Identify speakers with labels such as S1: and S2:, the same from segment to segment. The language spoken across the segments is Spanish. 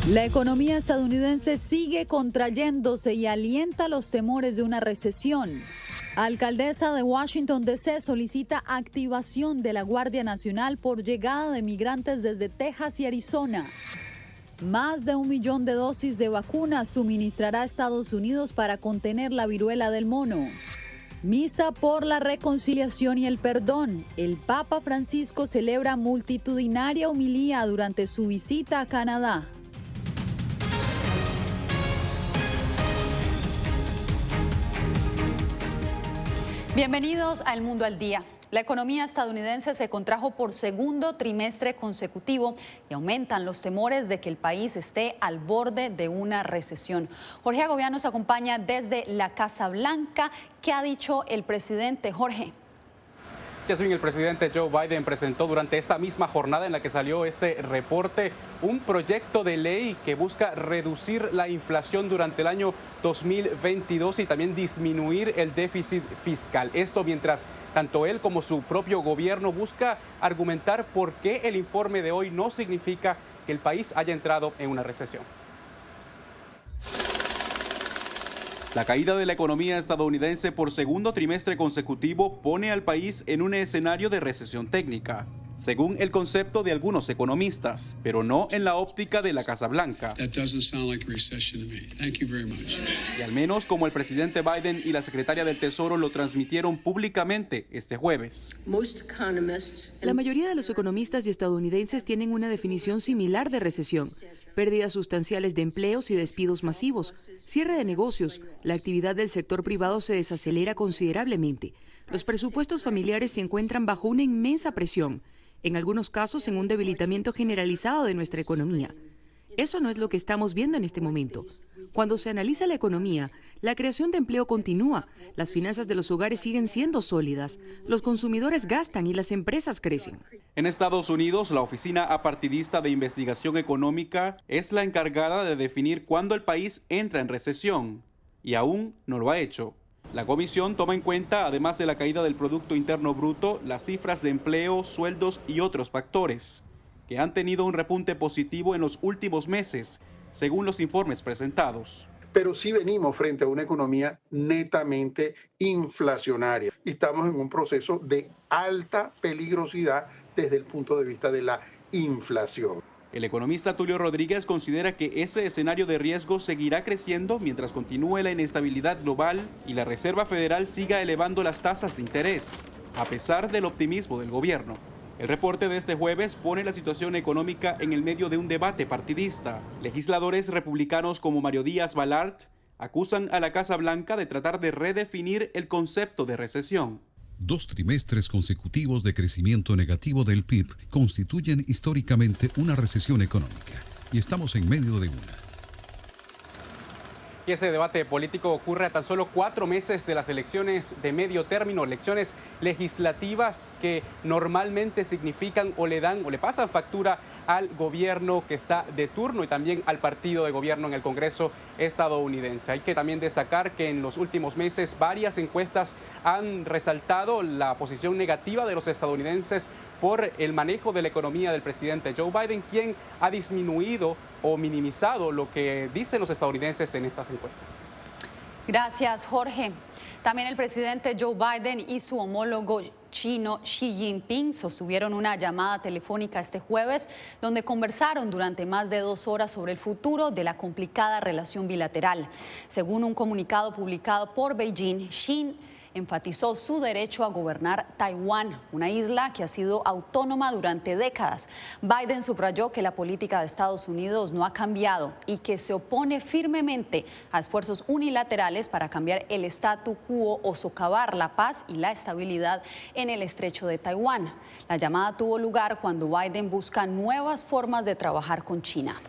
S1: La economía estadounidense sigue contrayéndose y alienta los temores de una recesión. Alcaldesa de Washington, D.C. solicita activación de la Guardia Nacional por llegada de migrantes desde Texas y Arizona. Más de 1 millón de dosis de vacunas suministrará Estados Unidos para contener la viruela del mono. Misa por la reconciliación y el perdón. El Papa Francisco celebra multitudinaria homilía durante su visita a Canadá. Bienvenidos a El Mundo al Día. La economía estadounidense se contrajo por segundo trimestre consecutivo y aumentan los temores de que el país esté al borde de una recesión. Jorge Agobián nos acompaña desde la Casa Blanca. ¿Qué ha dicho el presidente? Jorge.
S2: Yasmín, el presidente Joe Biden presentó durante esta misma jornada en la que salió este reporte un proyecto de ley que busca reducir la inflación durante el año 2022 y también disminuir el déficit fiscal. Esto mientras tanto él como su propio gobierno busca argumentar por qué el informe de hoy no significa que el país haya entrado en una recesión. La caída de la economía estadounidense por segundo trimestre consecutivo pone al país en un escenario de recesión técnica, según el concepto de algunos economistas, pero no en la óptica de la Casa Blanca. Y al menos como el presidente Biden y la secretaria del Tesoro lo transmitieron públicamente este jueves.
S3: La mayoría de los economistas y estadounidenses tienen una definición similar de recesión. Pérdidas sustanciales de empleos y despidos masivos, cierre de negocios, la actividad del sector privado se desacelera considerablemente. Los presupuestos familiares se encuentran bajo una inmensa presión, en algunos casos en un debilitamiento generalizado de nuestra economía. Eso no es lo que estamos viendo en este momento. Cuando se analiza la economía, la creación de empleo continúa, las finanzas de los hogares siguen siendo sólidas, los consumidores gastan y las empresas crecen.
S2: En Estados Unidos, la Oficina Apartidista de Investigación Económica es la encargada de definir cuándo el país entra en recesión, y aún no lo ha hecho. La comisión toma en cuenta, además de la caída del Producto Interno Bruto, las cifras de empleo, sueldos y otros factores, que han tenido un repunte positivo en los últimos meses, según los informes presentados.
S4: Pero sí venimos frente a una economía netamente inflacionaria y estamos en un proceso de alta peligrosidad desde el punto de vista de la inflación.
S2: El economista Tulio Rodríguez considera que ese escenario de riesgo seguirá creciendo mientras continúe la inestabilidad global y la Reserva Federal siga elevando las tasas de interés, a pesar del optimismo del gobierno. El reporte de este jueves pone la situación económica en el medio de un debate partidista. Legisladores republicanos como Mario Díaz Balart acusan a la Casa Blanca de tratar de redefinir el concepto de recesión.
S5: 2 trimestres consecutivos de crecimiento negativo del PIB constituyen históricamente una recesión económica y estamos en medio de una.
S2: Y ese debate político ocurre a tan solo 4 meses de las elecciones de medio término, elecciones legislativas que normalmente significan o le dan o le pasan factura al gobierno que está de turno y también al partido de gobierno en el Congreso estadounidense. Hay que también destacar que en los últimos meses varias encuestas han resaltado la posición negativa de los estadounidenses por el manejo de la economía del presidente Joe Biden, quien ha disminuido o minimizado lo que dicen los estadounidenses en estas encuestas.
S1: Gracias, Jorge. También el presidente Joe Biden y su homólogo chino Xi Jinping sostuvieron una llamada telefónica este jueves donde conversaron durante más de 2 horas sobre el futuro de la complicada relación bilateral. Según un comunicado publicado por Beijing, Xi enfatizó su derecho a gobernar Taiwán, una isla que ha sido autónoma durante décadas. Biden subrayó que la política de Estados Unidos no ha cambiado y que se opone firmemente a esfuerzos unilaterales para cambiar el statu quo o socavar la paz y la estabilidad en el estrecho de Taiwán. La llamada tuvo lugar cuando Biden busca nuevas formas de trabajar con China.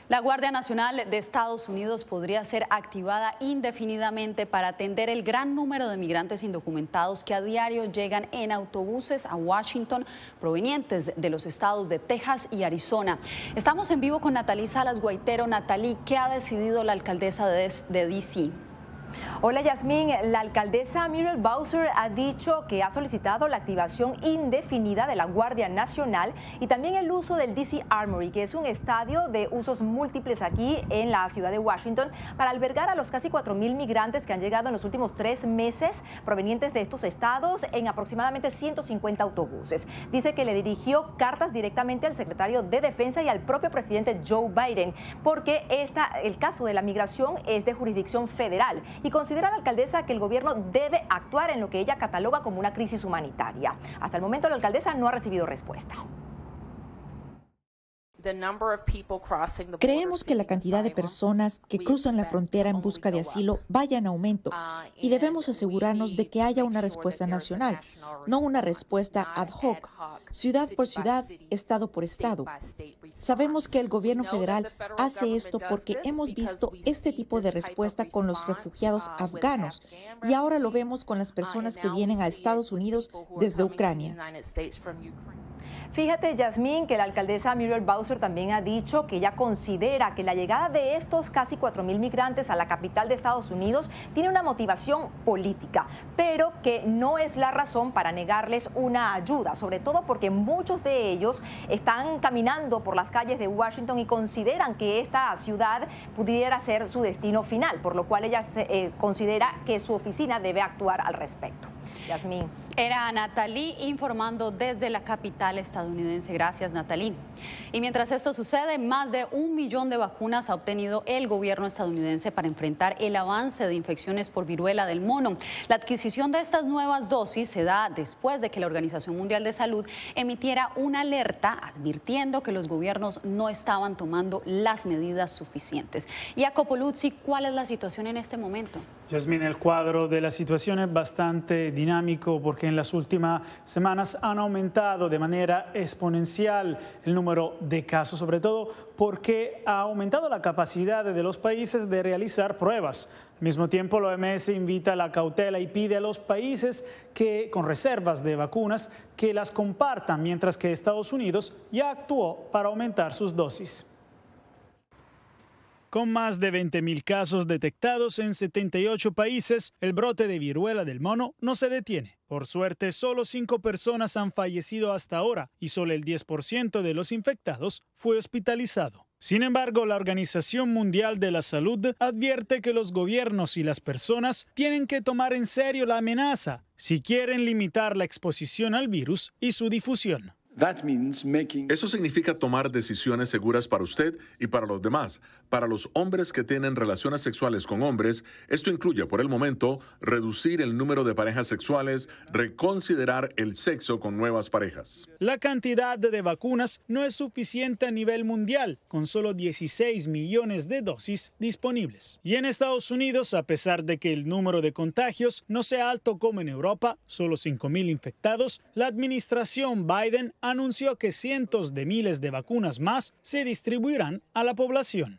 S1: La Guardia Nacional de Estados Unidos podría ser activada indefinidamente para atender el gran número de migrantes indocumentados que a diario llegan en autobuses a Washington provenientes de los estados de Texas y Arizona. Estamos en vivo con Natalí Salas Guaitero. Natalí, ¿qué ha decidido la alcaldesa de D.C.?
S6: Hola Yasmín, la alcaldesa Muriel Bowser ha dicho que ha solicitado la activación indefinida de la Guardia Nacional y también el uso del DC Armory, que es un estadio de usos múltiples aquí en la ciudad de Washington, para albergar a los casi 4.000 migrantes que han llegado en los últimos 3 meses provenientes de estos estados en aproximadamente 150 autobuses. Dice que le dirigió cartas directamente al secretario de Defensa y al propio presidente Joe Biden, porque el caso de la migración es de jurisdicción federal y considera la alcaldesa que el gobierno debe actuar en lo que ella cataloga como una crisis humanitaria. Hasta el momento la alcaldesa no ha recibido respuesta.
S7: Creemos que la cantidad de personas que cruzan la frontera en busca de asilo vaya en aumento y debemos asegurarnos de que haya una respuesta nacional, no una respuesta ad hoc, ciudad por ciudad, estado por estado. Sabemos que el gobierno federal hace esto porque hemos visto este tipo de respuesta con los refugiados afganos y ahora lo vemos con las personas que vienen a Estados Unidos desde Ucrania.
S6: Fíjate, Yasmín, que la alcaldesa Muriel Bowser también ha dicho que ella considera que la llegada de estos casi 4.000 migrantes a la capital de Estados Unidos tiene una motivación política, pero que no es la razón para negarles una ayuda, sobre todo porque muchos de ellos están caminando por las calles de Washington y consideran que esta ciudad pudiera ser su destino final, por lo cual ella considera que su oficina debe actuar al respecto. Yasmín.
S1: Era Natalie informando desde la capital estadounidense. Gracias, Natalie. Y mientras esto sucede, más de 1 millón de vacunas ha obtenido el gobierno estadounidense para enfrentar el avance de infecciones por viruela del mono. La adquisición de estas nuevas dosis se da después de que la Organización Mundial de Salud emitiera una alerta advirtiendo que los gobiernos no estaban tomando las medidas suficientes. Jacopo Luzzi, ¿cuál es la situación en este momento?
S8: Yasmín, el cuadro de la situación es bastante dinámico porque en las últimas semanas han aumentado de manera exponencial el número de casos, sobre todo porque ha aumentado la capacidad de los países de realizar pruebas. Al mismo tiempo, la OMS invita a la cautela y pide a los países que, con reservas de vacunas, que las compartan, mientras que Estados Unidos ya actuó para aumentar sus dosis. Con más de 20.000 casos detectados en 78 países, el brote de viruela del mono no se detiene. Por suerte, solo 5 personas han fallecido hasta ahora y solo el 10% de los infectados fue hospitalizado. Sin embargo, la Organización Mundial de la Salud advierte que los gobiernos y las personas tienen que tomar en serio la amenaza si quieren limitar la exposición al virus y su difusión.
S9: Eso significa tomar decisiones seguras para usted y para los demás. Para los hombres que tienen relaciones sexuales con hombres, esto incluye, por el momento, reducir el número de parejas sexuales, reconsiderar el sexo con nuevas parejas.
S8: La cantidad de vacunas no es suficiente a nivel mundial, con solo 16 millones de dosis disponibles. Y en Estados Unidos, a pesar de que el número de contagios no sea alto como en Europa, solo 5.000 infectados, la administración Biden anunció que cientos de miles de vacunas más se distribuirán a la población.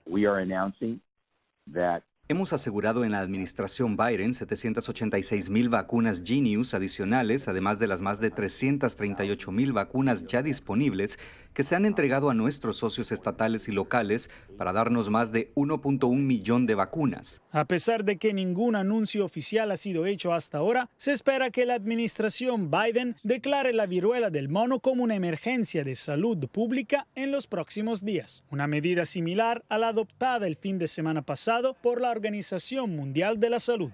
S10: Hemos asegurado en la administración Biden 786.000 vacunas Jynneos adicionales, además de las más de 338.000 vacunas ya disponibles que se han entregado a nuestros socios estatales y locales para darnos más de 1.1 millón de vacunas.
S8: A pesar de que ningún anuncio oficial ha sido hecho hasta ahora, se espera que la administración Biden declare la viruela del mono como una emergencia de salud pública en los próximos días, una medida similar a la adoptada el fin de semana pasado por la Organización Mundial de la Salud.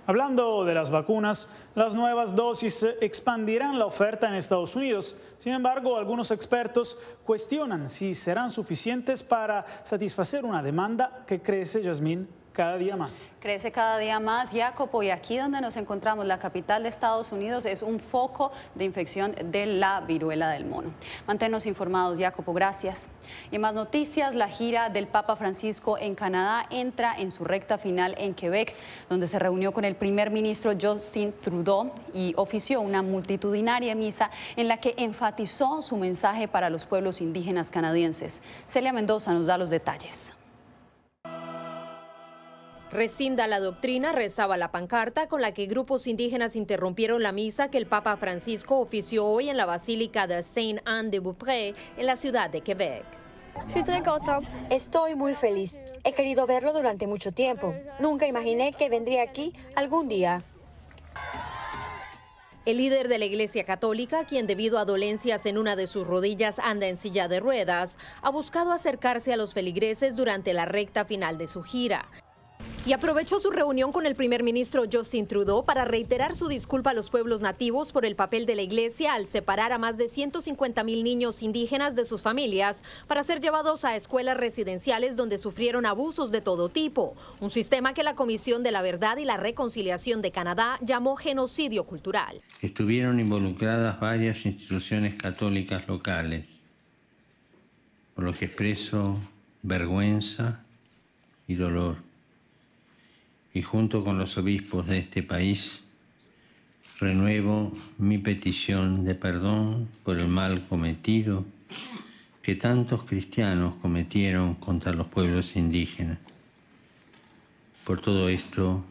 S8: Hablando de las vacunas, las nuevas dosis expandirán la oferta en Estados Unidos. Sin embargo, algunos expertos cuestionan si serán suficientes para satisfacer una demanda que crece, Yasmín, cada día más.
S1: Crece cada día más, Jacopo, y aquí donde nos encontramos, la capital de Estados Unidos, es un foco de infección de la viruela del mono. Manténnos informados, Jacopo, gracias. Y más noticias, la gira del Papa Francisco en Canadá entra en su recta final en Quebec, donde se reunió con el primer ministro Justin Trudeau y ofició una multitudinaria misa en la que enfatizó su mensaje para los pueblos indígenas canadienses. Celia Mendoza nos da los detalles.
S11: Rescinda la doctrina, rezaba la pancarta con la que grupos indígenas interrumpieron la misa que el Papa Francisco ofició hoy en la Basílica de Sainte-Anne-de-Beaupré en la ciudad de Quebec.
S12: Estoy muy feliz. He querido verlo durante mucho tiempo. Nunca imaginé que vendría aquí algún día.
S11: El líder de la Iglesia Católica, quien debido a dolencias en una de sus rodillas anda en silla de ruedas, ha buscado acercarse a los feligreses durante la recta final de su gira. Y aprovechó su reunión con el primer ministro Justin Trudeau para reiterar su disculpa a los pueblos nativos por el papel de la Iglesia al separar a más de 150,000 niños indígenas de sus familias para ser llevados a escuelas residenciales donde sufrieron abusos de todo tipo. Un sistema que la Comisión de la Verdad y la Reconciliación de Canadá llamó genocidio cultural.
S13: Estuvieron involucradas varias instituciones católicas locales, por lo que expreso vergüenza y dolor. Y junto con los obispos de este país, renuevo mi petición de perdón por el mal cometido que tantos cristianos cometieron contra los pueblos indígenas. Por todo esto,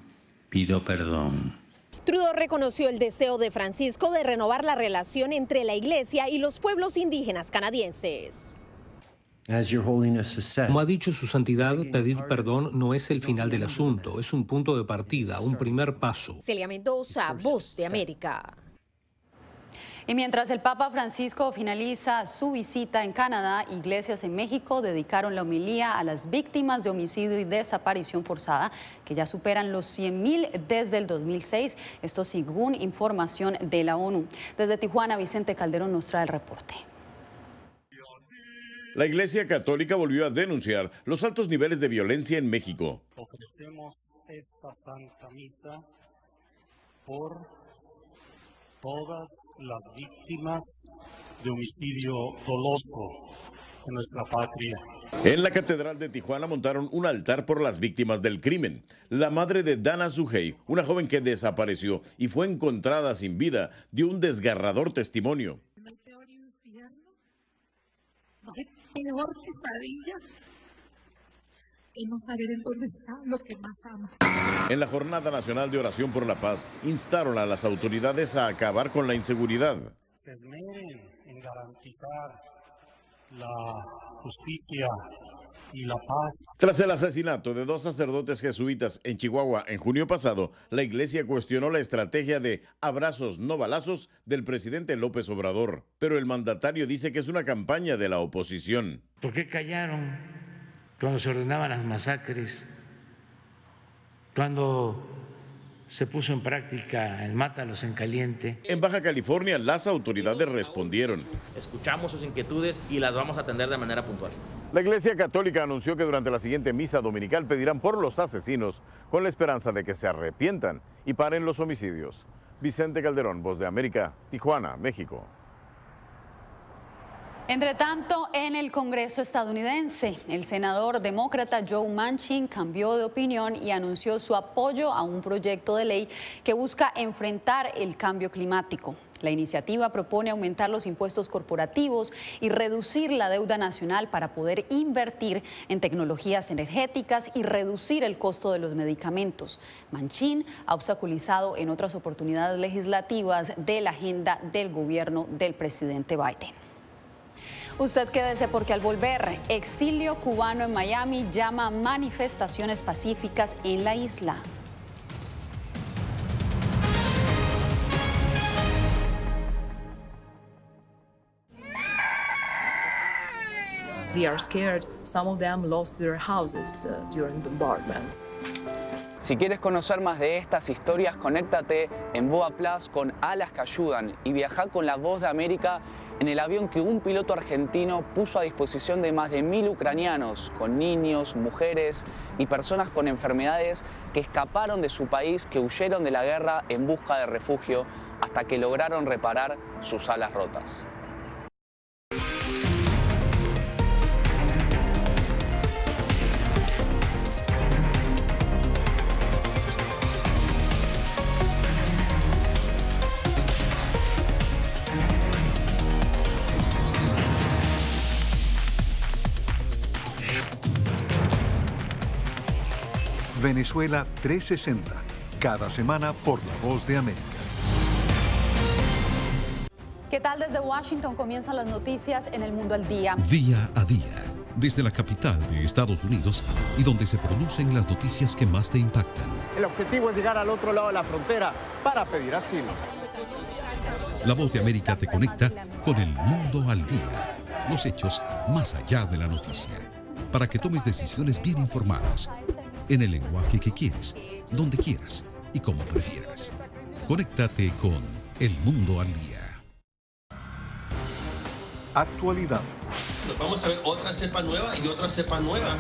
S13: pido perdón.
S11: Trudeau reconoció el deseo de Francisco de renovar la relación entre la Iglesia y los pueblos indígenas canadienses.
S14: Como ha dicho su santidad, pedir perdón no es el final del asunto, es un punto de partida, un primer paso.
S11: Celia Mendoza, Voz de América.
S1: Y mientras el Papa Francisco finaliza su visita en Canadá, iglesias en México dedicaron la homilía a las víctimas de homicidio y desaparición forzada, que ya superan los 100,000 desde el 2006, esto según información de la ONU. Desde Tijuana, Vicente Calderón nos trae el reporte.
S15: La Iglesia Católica volvió a denunciar los altos niveles de violencia en México.
S16: Ofrecemos esta Santa Misa por todas las víctimas de homicidio doloso en nuestra patria.
S15: En la Catedral de Tijuana montaron un altar por las víctimas del crimen. La madre de Dana Sugey, una joven que desapareció y fue encontrada sin vida, dio un desgarrador testimonio.
S17: No hay peor infierno, no hay peor pesadilla que no saber en dónde está lo que más amas.
S15: En la Jornada Nacional de Oración por la Paz, instaron a las autoridades a acabar con la inseguridad.
S16: Se esmeren en garantizar la justicia y la paz.
S15: Tras el asesinato de 2 sacerdotes jesuitas en Chihuahua en junio pasado, la iglesia cuestionó la estrategia de abrazos no balazos del presidente López Obrador. Pero el mandatario dice que es una campaña de la oposición.
S18: ¿Por qué callaron cuando se ordenaban las masacres? Cuando se puso en práctica el mátalos en caliente.
S15: En Baja California, las autoridades respondieron.
S19: Escuchamos sus inquietudes y las vamos a atender de manera puntual.
S15: La Iglesia Católica anunció que durante la siguiente misa dominical pedirán por los asesinos con la esperanza de que se arrepientan y paren los homicidios. Vicente Calderón, Voz de América, Tijuana, México.
S1: Entre tanto, en el Congreso estadounidense, el senador demócrata Joe Manchin cambió de opinión y anunció su apoyo a un proyecto de ley que busca enfrentar el cambio climático. La iniciativa propone aumentar los impuestos corporativos y reducir la deuda nacional para poder invertir en tecnologías energéticas y reducir el costo de los medicamentos. Manchin ha obstaculizado en otras oportunidades legislativas de la agenda del gobierno del presidente Biden. Usted quédese porque al volver, exilio cubano en Miami llama a manifestaciones pacíficas en la isla.
S20: They are scared. Some of them lost their houses during bombardments.
S21: Si quieres conocer más de estas historias, conéctate en Boa Plus con Alas que Ayudan y viaja con la Voz de América en el avión que un piloto argentino puso a disposición de más de 1.000 ucranianos, con niños, mujeres y personas con enfermedades que escaparon de su país, que huyeron de la guerra en busca de refugio hasta que lograron reparar sus alas rotas.
S5: Venezuela 360, cada semana por La Voz de América.
S1: ¿Qué tal? Desde Washington comienzan las noticias en El Mundo al Día.
S5: Día a día. desde la capital de Estados Unidos y donde se producen las noticias que más te impactan.
S3: El objetivo es llegar al otro lado de la frontera para pedir asilo.
S5: La Voz de América te conecta con el mundo al día, los hechos más allá de la noticia, para que tomes decisiones bien informadas, en el lenguaje que quieres, donde quieras y como prefieras. Conéctate con El Mundo al Día.
S22: Actualidad.
S23: Vamos a ver otra cepa nueva y otra cepa nueva.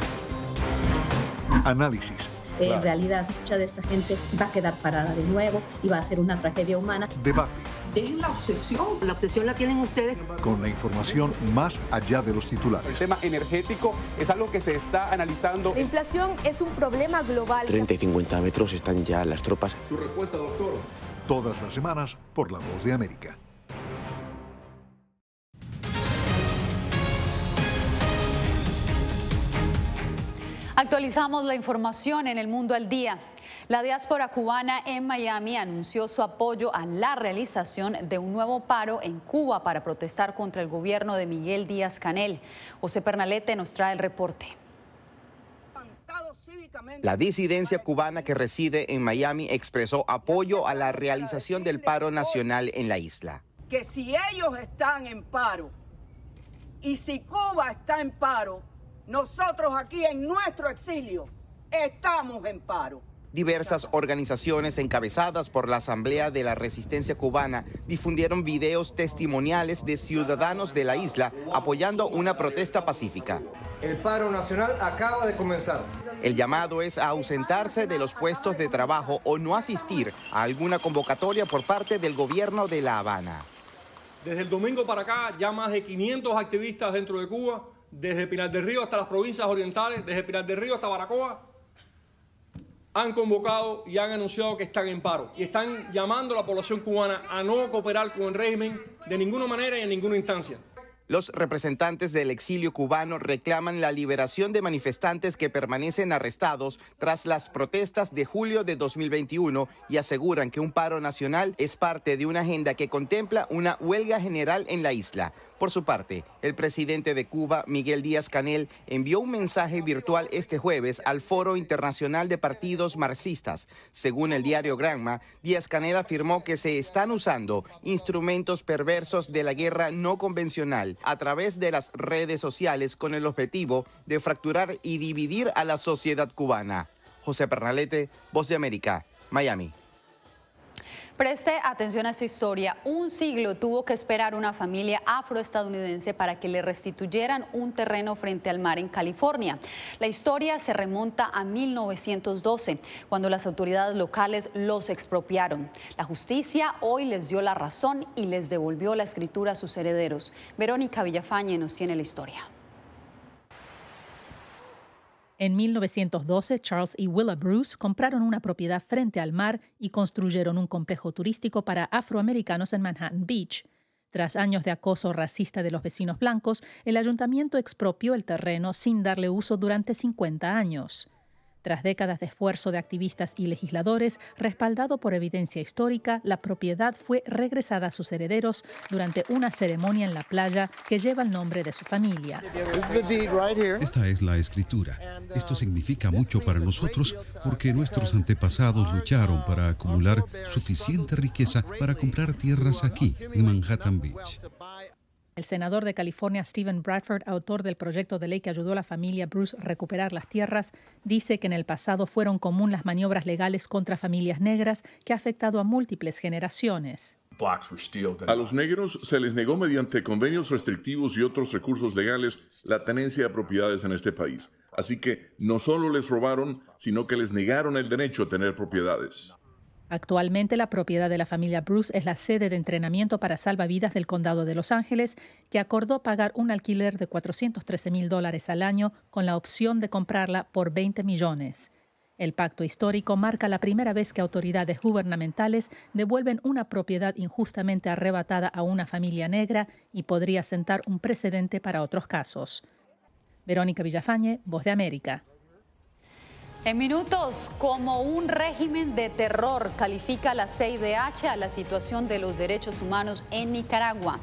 S22: Análisis.
S24: En realidad, mucha de esta gente va a quedar parada de nuevo y va a ser una tragedia humana.
S22: Debate.
S24: Dejen la obsesión. La obsesión la tienen ustedes.
S22: Con la información más allá de los titulares.
S2: El tema energético es algo que se está analizando.
S25: La inflación es un problema global.
S26: 30 y 50 metros están ya las tropas.
S22: Su respuesta, doctor. Todas las semanas por La Voz de América.
S1: Actualizamos la información en El Mundo al Día. La diáspora cubana en Miami anunció su apoyo a la realización de un nuevo paro en Cuba para protestar contra el gobierno de Miguel Díaz-Canel. José Pernalete nos trae el reporte.
S27: La disidencia cubana que reside en Miami expresó apoyo a la realización del paro nacional en la isla.
S28: Que si ellos están en paro y si Cuba está en paro, nosotros aquí en nuestro exilio estamos en paro.
S27: Diversas organizaciones encabezadas por la Asamblea de la Resistencia Cubana difundieron videos testimoniales de ciudadanos de la isla apoyando una protesta pacífica.
S29: El paro nacional acaba de comenzar.
S27: El llamado es a ausentarse de los puestos de trabajo o no asistir a alguna convocatoria por parte del gobierno de La Habana.
S30: Desde el domingo para acá, ya más de 500 activistas dentro de Cuba, desde Pinar del Río hasta las provincias orientales, desde Pinar del Río hasta Baracoa, han convocado y han anunciado que están en paro y están llamando a la población cubana a no cooperar con el régimen de ninguna manera y en ninguna instancia.
S27: Los representantes del exilio cubano reclaman la liberación de manifestantes que permanecen arrestados tras las protestas de julio de 2021 y aseguran que un paro nacional es parte de una agenda que contempla una huelga general en la isla. Por su parte, el presidente de Cuba, Miguel Díaz-Canel, envió un mensaje virtual este jueves al Foro Internacional de Partidos Marxistas. Según el diario Granma, Díaz-Canel afirmó que se están usando instrumentos perversos de la guerra no convencional a través de las redes sociales con el objetivo de fracturar y dividir a la sociedad cubana. José Pernalete, Voz de América, Miami.
S1: Preste atención a esta historia. Un siglo tuvo que esperar una familia afroestadounidense para que le restituyeran un terreno frente al mar en California. La historia se remonta a 1912, cuando las autoridades locales los expropiaron. La justicia hoy les dio la razón y les devolvió la escritura a sus herederos. Verónica Villafañe nos tiene la historia.
S31: En 1912, Charles y Willa Bruce compraron una propiedad frente al mar y construyeron un complejo turístico para afroamericanos en Manhattan Beach. Tras años de acoso racista de los vecinos blancos, el ayuntamiento expropió el terreno sin darle uso durante 50 años. Tras décadas de esfuerzo de activistas y legisladores, respaldado por evidencia histórica, la propiedad fue regresada a sus herederos durante una ceremonia en la playa que lleva el nombre de su familia.
S5: Esta es la escritura. Esto significa mucho para nosotros porque nuestros antepasados lucharon para acumular suficiente riqueza para comprar tierras aquí, en Manhattan Beach.
S31: El senador de California, Stephen Bradford, autor del proyecto de ley que ayudó a la familia Bruce a recuperar las tierras, dice que en el pasado fueron común las maniobras legales contra familias negras que ha afectado a múltiples generaciones.
S9: A los negros se les negó mediante convenios restrictivos y otros recursos legales la tenencia de propiedades en este país. Así que no solo les robaron, sino que les negaron el derecho a tener propiedades.
S31: Actualmente, la propiedad de la familia Bruce es la sede de entrenamiento para salvavidas del condado de Los Ángeles, que acordó pagar un alquiler de $413,000 al año con la opción de comprarla por $20 millones. El pacto histórico marca la primera vez que autoridades gubernamentales devuelven una propiedad injustamente arrebatada a una familia negra y podría sentar un precedente para otros casos. Verónica Villafañe, Voz de América.
S1: En minutos, como un régimen de terror, califica la CIDH a la situación de los derechos humanos en Nicaragua.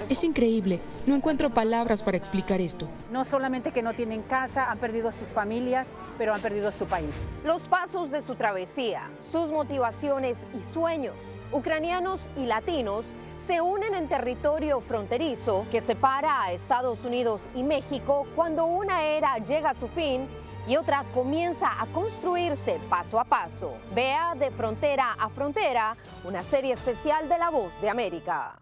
S4: Es increíble. No encuentro palabras para explicar esto.
S6: No solamente que no tienen casa, han perdido sus familias, pero han perdido su país.
S25: Los pasos de su travesía, sus motivaciones y sueños, ucranianos y latinos, se unen en territorio fronterizo que separa a Estados Unidos y México cuando una era llega a su fin y otra comienza a construirse paso a paso. Vea De Frontera a Frontera, una serie especial de La Voz de América.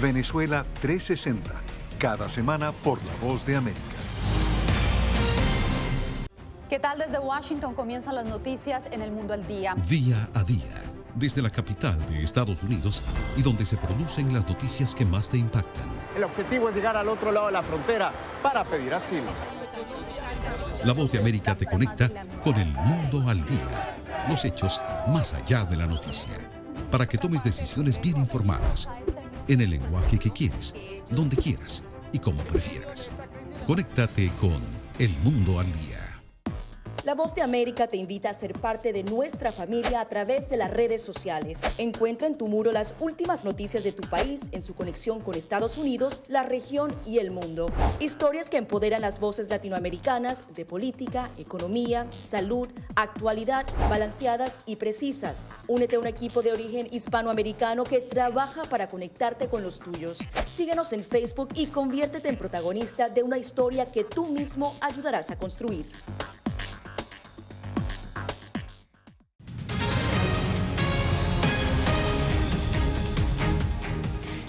S22: Venezuela 360, cada semana por La Voz de América.
S1: ¿Qué tal? Desde Washington comienzan las noticias en El Mundo al Día.
S5: Día a día, desde la capital de Estados Unidos y donde se producen las noticias que más te impactan.
S3: El objetivo es llegar al otro lado de la frontera para pedir asilo.
S5: La Voz de América te conecta con El Mundo al Día, los hechos más allá de la noticia, para que tomes decisiones bien informadas, en el lenguaje que quieres, donde quieras y como prefieras. Conéctate con El Mundo al Día.
S7: La Voz de América te invita a ser parte de nuestra familia a través de las redes sociales. Encuentra en tu muro las últimas noticias de tu país en su conexión con Estados Unidos, la región y el mundo. Historias que empoderan las voces latinoamericanas de política, economía, salud, actualidad, balanceadas y precisas. Únete a un equipo de origen hispanoamericano que trabaja para conectarte con los tuyos. Síguenos en Facebook y conviértete en protagonista de una historia que tú mismo ayudarás a construir.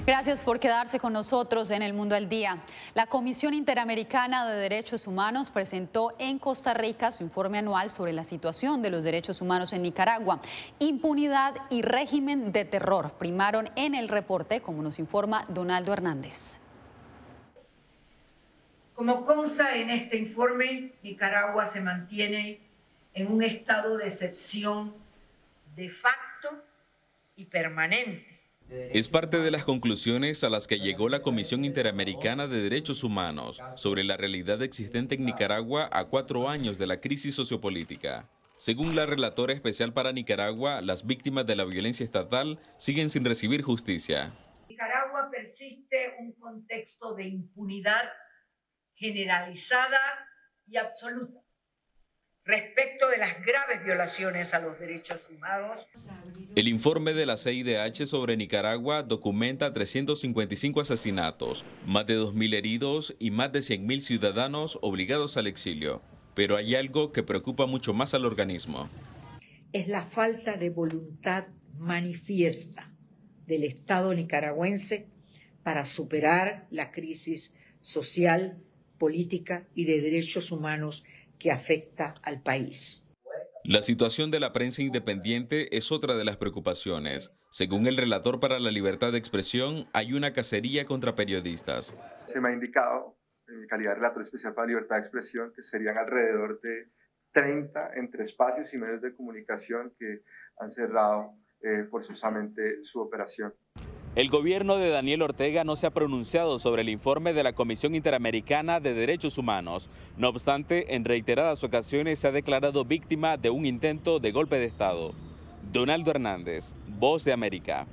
S1: Gracias por quedarse con nosotros en El Mundo al Día. La Comisión Interamericana de Derechos Humanos presentó en Costa Rica su informe anual sobre la situación de los derechos humanos en Nicaragua. Impunidad y régimen de terror primaron en el reporte, como nos informa Donaldo Hernández.
S8: Como consta en este informe, Nicaragua se mantiene en un estado de excepción de facto y permanente.
S10: Es parte de las conclusiones a las que llegó la Comisión Interamericana de Derechos Humanos sobre la realidad existente en Nicaragua a 4 años de la crisis sociopolítica. Según la relatora especial para Nicaragua, las víctimas de la violencia estatal siguen sin recibir justicia.
S8: En Nicaragua persiste un contexto de impunidad generalizada y absoluta respecto de las graves violaciones a los derechos humanos.
S10: El informe de la CIDH sobre Nicaragua documenta 355 asesinatos, más de 2.000 heridos y más de 100.000 ciudadanos obligados al exilio. Pero hay algo que preocupa mucho más al organismo.
S8: Es la falta de voluntad manifiesta del Estado nicaragüense para superar la crisis social, política y de derechos humanos que afecta al país.
S10: La situación de la prensa independiente es otra de las preocupaciones. Según el relator para la libertad de expresión, hay una cacería contra periodistas.
S11: Se me ha indicado, en mi calidad de relator especial para la libertad de expresión, que serían alrededor de 30 entre espacios y medios de comunicación que han cerrado forzosamente su operación.
S21: El gobierno de Daniel Ortega no se ha pronunciado sobre el informe de la Comisión Interamericana de Derechos Humanos. No obstante, en reiteradas ocasiones se ha declarado víctima de un intento de golpe de Estado. Donaldo Hernández, Voz de América.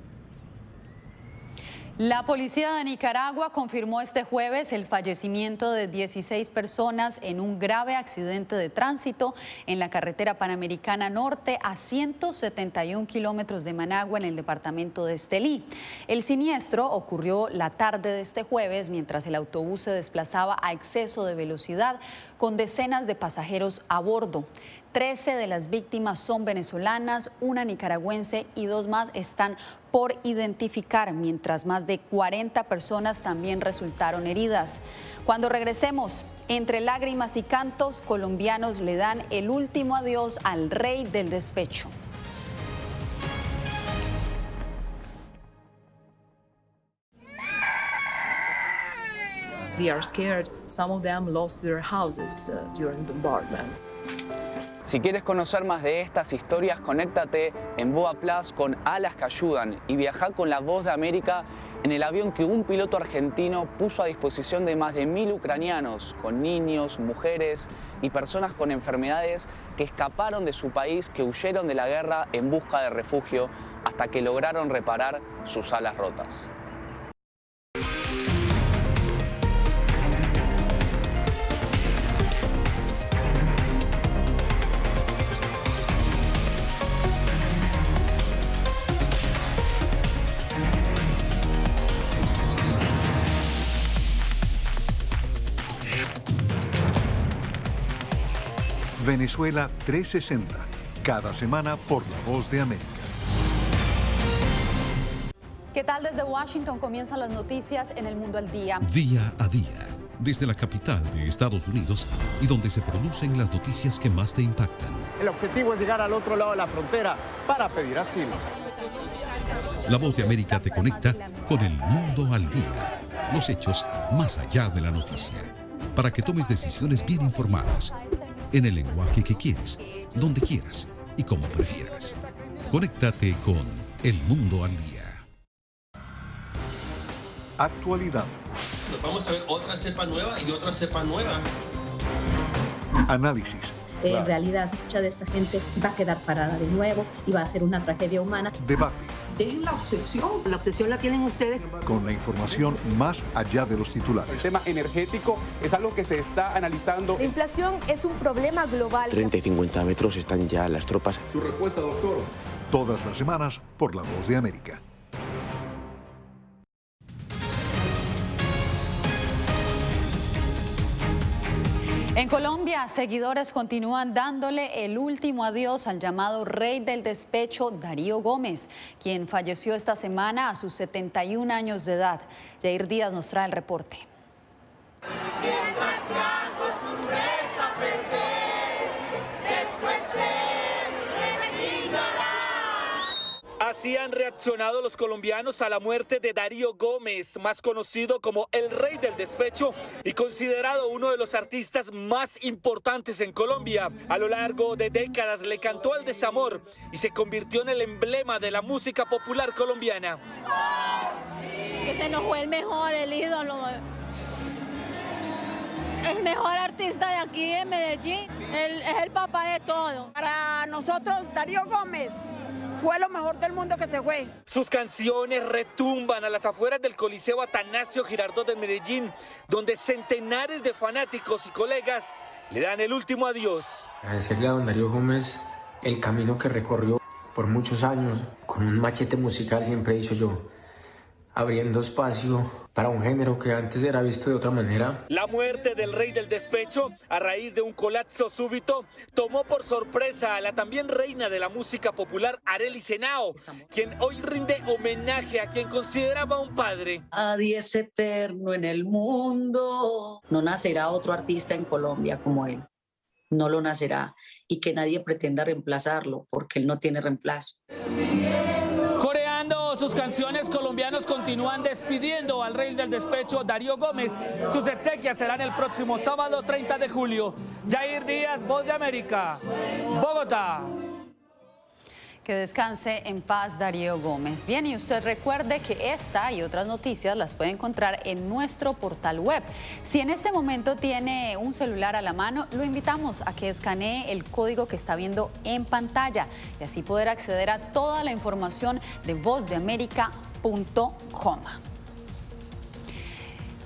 S1: La policía de Nicaragua confirmó este jueves el fallecimiento de 16 personas en un grave accidente de tránsito en la carretera Panamericana Norte a 171 kilómetros de Managua en el departamento de Estelí. El siniestro ocurrió la tarde de este jueves mientras el autobús se desplazaba a exceso de velocidad con decenas de pasajeros a bordo. 13 de las víctimas son venezolanas, una nicaragüense y 2 más están por identificar, mientras más de 40 personas también resultaron heridas. Cuando regresemos, entre lágrimas y cantos, colombianos le dan el último adiós al rey del despecho.
S20: They are scared. Some of them lost their houses during bombardments.
S21: Si quieres conocer más de estas historias, conéctate en Boa Plus con Alas que Ayudan y viaja con La Voz de América en el avión que un piloto argentino puso a disposición de más de 1000 ucranianos, con niños, mujeres y personas con enfermedades que escaparon de su país, que huyeron de la guerra en busca de refugio hasta que lograron reparar sus alas rotas.
S22: Venezuela 360, cada semana por La Voz de América.
S1: ¿Qué tal? Desde Washington comienzan las noticias en El Mundo al Día.
S5: Día a día, desde la capital de Estados Unidos y donde se producen las noticias que más te impactan.
S3: El objetivo es llegar al otro lado de la frontera para pedir asilo.
S5: La Voz de América te conecta con El Mundo al Día. Los hechos más allá de la noticia. Para que tomes decisiones bien informadas. En el lenguaje que quieres, donde quieras y como prefieras. Conéctate con El Mundo al Día.
S22: Actualidad.
S2: Vamos a ver otra cepa nueva y otra cepa nueva.
S22: Análisis.
S12: En realidad, mucha de esta gente va a quedar parada de nuevo y va a ser una tragedia humana.
S22: Debate.
S12: Dejen la obsesión la tienen ustedes.
S22: Con la información más allá de los titulares.
S13: El tema energético es algo que se está analizando.
S25: La inflación es un problema global.
S26: 30 y 50 metros están ya las tropas.
S13: Su respuesta, doctor.
S22: Todas las semanas por La Voz de América.
S1: En Colombia, seguidores continúan dándole el último adiós al llamado rey del despecho, Darío Gómez, quien falleció esta semana a sus 71 años de edad. Jair Díaz nos trae el reporte.
S14: Así han reaccionado los colombianos a la muerte de Darío Gómez, más conocido como el rey del despecho y considerado uno de los artistas más importantes en Colombia. A lo largo de décadas le cantó al desamor y se convirtió en el emblema de la música popular colombiana.
S15: Que se nos fue el mejor, el ídolo, el mejor artista de aquí de Medellín, es el papá de todo.
S28: Para nosotros, Darío Gómez fue lo mejor del mundo que se fue.
S14: Sus canciones retumban a las afueras del Coliseo Atanasio Girardot de Medellín, donde centenares de fanáticos y colegas le dan el último adiós.
S16: Agradecerle a don Darío Gómez el camino que recorrió por muchos años, con un machete musical, siempre he dicho yo, abriendo espacio para un género que antes era visto de otra manera.
S14: La muerte del rey del despecho, a raíz de un colapso súbito, tomó por sorpresa a la también reina de la música popular, Arelis Henao, quien hoy rinde homenaje a quien consideraba un padre.
S12: Nadie es eterno en el mundo. No nacerá otro artista en Colombia como él. No lo nacerá. Y que nadie pretenda reemplazarlo, porque él no tiene reemplazo.
S14: Coreando sus canciones, colombianos continúan despidiendo al rey del despecho, Darío Gómez. Sus exequias serán el próximo sábado 30 de julio. Jair Díaz, Voz de América, Bogotá.
S1: Que descanse en paz Darío Gómez. Bien, y usted recuerde que esta y otras noticias las puede encontrar en nuestro portal web. Si en este momento tiene un celular a la mano, lo invitamos a que escanee el código que está viendo en pantalla y así poder acceder a toda la información de vozdeamerica.com.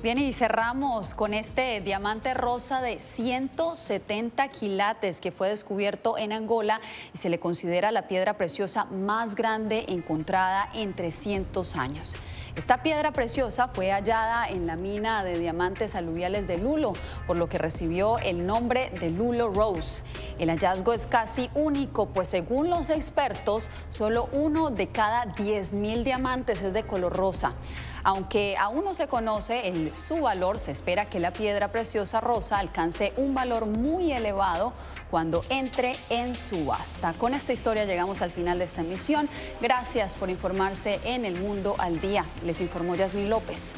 S1: Bien, y cerramos con este diamante rosa de 170 quilates que fue descubierto en Angola y se le considera la piedra preciosa más grande encontrada en 300 años. Esta piedra preciosa fue hallada en la mina de diamantes aluviales de Lulo, por lo que recibió el nombre de Lulo Rose. El hallazgo es casi único, pues según los expertos, solo uno de cada 10.000 diamantes es de color rosa. Aunque aún no se conoce su valor, se espera que la piedra preciosa rosa alcance un valor muy elevado cuando entre en subasta. Con esta historia llegamos al final de esta emisión. Gracias por informarse en El Mundo al Día. Les informó Yasmín López.